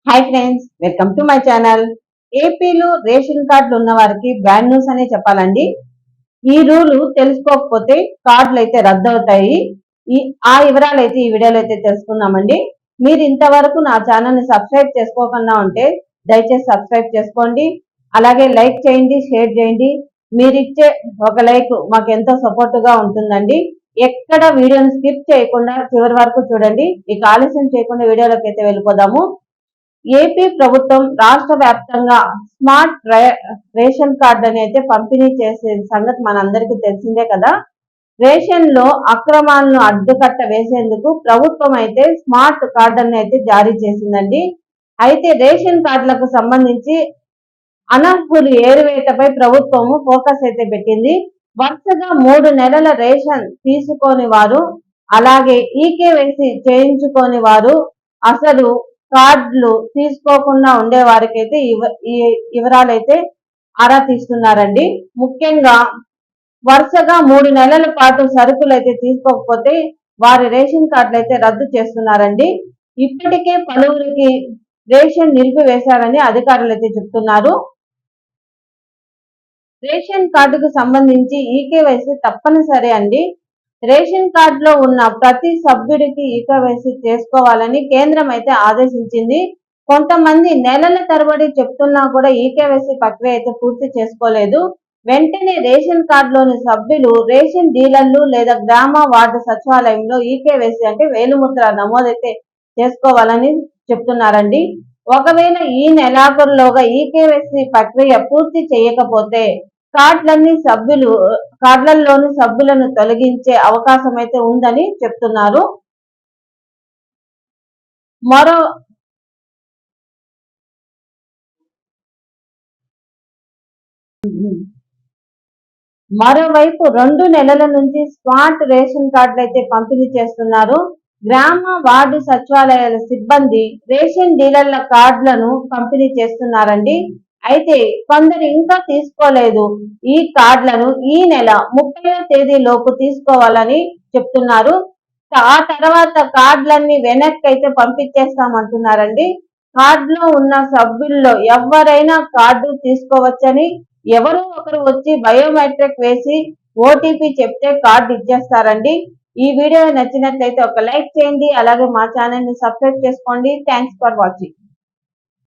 Hi friends, welcome to my channel. ఏపీలో ration కార్డులు ఉన్న వారికి బ్యాడ్ న్యూస్ అనే చెప్పాలండి. ఈ రూలు తెలుసుకోకపోతే కార్డులు అయితే రద్దు అవుతాయి. ఆ వివరాలు అయితే ఈ వీడియోలో అయితే తెలుసుకుందామండి. మీరు ఇంతవరకు నా ఛానల్ ని సబ్స్క్రైబ్ చేసుకోకుండా ఉంటే దయచేసి సబ్స్క్రైబ్ చేసుకోండి. అలాగే లైక్ చేయండి, షేర్ చేయండి. మీరు ఇచ్చే ఒక లైక్ మాకు ఎంతో సపోర్ట్ గా ఉంటుందండి. ఎక్కడ వీడియోని స్కిప్ చేయకుండా చివరి వరకు చూడండి. ఇక ఆలస్యం చేయకుండా వీడియోలోకి అయితే వెళ్ళిపోదాము. ఏపీ ప్రభుత్వం రాష్ట్ర వ్యాప్తంగా స్మార్ట్ రేషన్ కార్డు అని అయితే పంపిణీ చేసే సంగతి మనందరికీ తెలిసిందే కదా. రేషన్ లో అక్రమాలను అడ్డుకట్ట వేసేందుకు ప్రభుత్వం అయితే స్మార్ట్ కార్డులను అయితే జారీ చేసిందండి. అయితే రేషన్ కార్డులకు సంబంధించి అనర్హులు ఏరువేతపై ప్రభుత్వము ఫోకస్ అయితే పెట్టింది. వరుసగా 3 నెలల రేషన్ తీసుకోని వారు, అలాగే ఈకేవైసీ చేయించుకోని వారు, అసలు కార్డులు తీసుకోకుండా ఉండే వారికైతే ఈ వివరాలైతే ఆరా తీస్తున్నారండి. ముఖ్యంగా వరుసగా 3 నెలల పాటు సరుకులు అయితే తీసుకోకపోతే వారి రేషన్ కార్డులు అయితే రద్దు చేస్తున్నారండి. ఇప్పటికే పలువురికి రేషన్ నిలిపివేశారని అధికారులు అయితే చెప్తున్నారు. రేషన్ కార్డుకు సంబంధించి ఈకేవైసీ తప్పనిసరి అండి. రేషన్ కార్డులో ఉన్న ప్రతి సభ్యుడికి ఈకేవైసీ చేసుకోవాలని కేంద్రం అయితే ఆదేశించింది. కొంతమంది నెలల తరబడి చెప్తున్నా కూడా ఈకేవైసీ ప్రక్రియ అయితే పూర్తి చేసుకోలేదు. వెంటనే రేషన్ కార్డులోని సభ్యులు రేషన్ డీలర్లు లేదా గ్రామ వార్డు సచివాలయంలో ఈకేవైసీ అంటే వేలుముద్ర నమోదైతే చేసుకోవాలని చెప్తున్నారండి. ఒకవేళ ఈ నెలాఖరులోగా ఈకేవైసీ ప్రక్రియ పూర్తి చేయకపోతే కార్డులలోని సభ్యులను తొలగించే అవకాశం అయితే ఉందని చెప్తున్నారు. మరోవైపు 2 నెలల నుంచి స్మార్ట్ రేషన్ కార్డులు అయితే పంపిణీ చేస్తున్నారు. గ్రామ వార్డు సచివాలయాల సిబ్బంది రేషన్ డీలర్ల కార్డులను పంపిణీ చేస్తున్నారండి. అయితే కొందరు ఇంకా తీసుకోలేదు. ఈ కార్డులను ఈ నెల 30వ తేదీలోపు తీసుకోవాలని చెప్తున్నారు. ఆ తర్వాత కార్డులన్నీ వెనక్కి అయితే పంపించేస్తామంటున్నారండి. కార్డులో ఉన్న సభ్యుల్లో ఎవరైనా కార్డు తీసుకోవచ్చని, ఎవరో ఒకరు వచ్చి బయోమెట్రిక్ వేసి ఓటీపీ చెప్తే కార్డు ఇచ్చేస్తారండి. ఈ వీడియో నచ్చినట్లయితే ఒక లైక్ చేయండి. అలాగే మా ఛానల్ ని సబ్స్క్రైబ్ చేసుకోండి. Thanks for watching.